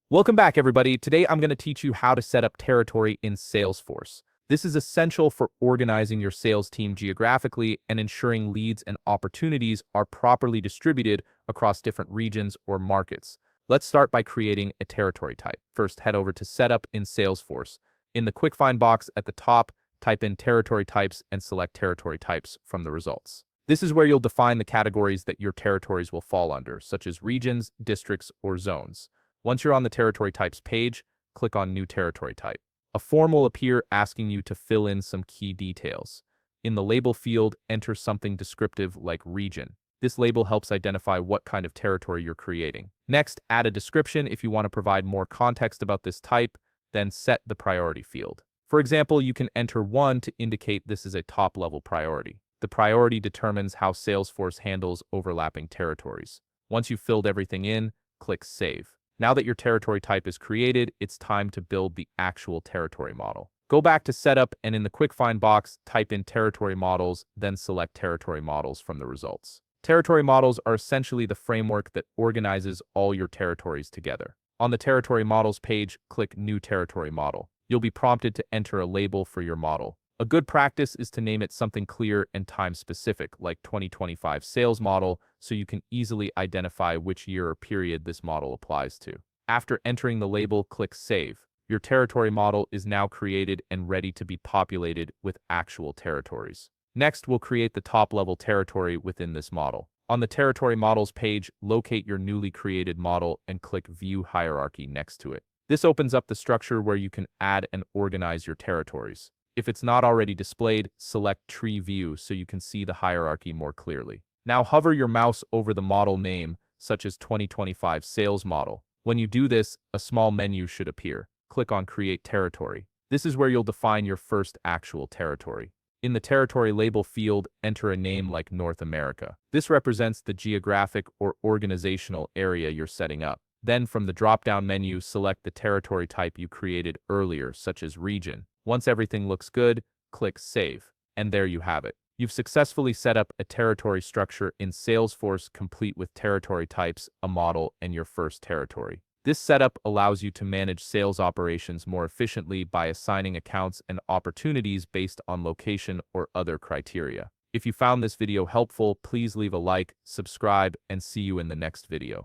Welcome back, everybody. Today, I'm going to teach you how to set up territory in Salesforce. This is essential for organizing your sales team geographically and ensuring leads and opportunities are properly distributed across different regions or markets. Let's start by creating a territory type. First, head over to Setup in Salesforce. In the Quick Find box at the top, type in Territory Types and select Territory Types from the results. This is where you'll define the categories that your territories will fall under, such as regions, districts, or zones. Once you're on the Territory Types page, click on New Territory Type. A form will appear asking you to fill in some key details. In the label field, enter something descriptive like region. This label helps identify what kind of territory you're creating. Next, add a description if you want to provide more context about this type, then set the priority field. For example, you can enter 1 to indicate this is a top-level priority. The priority determines how Salesforce handles overlapping territories. Once you've filled everything in, click Save. Now that your territory type is created, it's time to build the actual territory model. Go back to Setup and in the Quick Find box, type in Territory Models, then select Territory Models from the results. Territory models are essentially the framework that organizes all your territories together. On the Territory Models page, click New Territory Model. You'll be prompted to enter a label for your model. A good practice is to name it something clear and time-specific, like 2025 Sales Model, so you can easily identify which year or period this model applies to. After entering the label, click Save. Your territory model is now created and ready to be populated with actual territories. Next, we'll create the top-level territory within this model. On the Territory Models page, locate your newly created model and click View Hierarchy next to it. This opens up the structure where you can add and organize your territories. If it's not already displayed, select Tree View so you can see the hierarchy more clearly. Now hover your mouse over the model name, such as 2025 Sales Model. When you do this, a small menu should appear. Click on Create Territory. This is where you'll define your first actual territory. In the Territory Label field, enter a name like North America. This represents the geographic or organizational area you're setting up. Then from the drop-down menu, select the territory type you created earlier, such as Region. Once everything looks good, click Save. And there you have it. You've successfully set up a territory structure in Salesforce complete with territory types, a model, and your first territory. This setup allows you to manage sales operations more efficiently by assigning accounts and opportunities based on location or other criteria. If you found this video helpful, please leave a like, subscribe, and see you in the next video.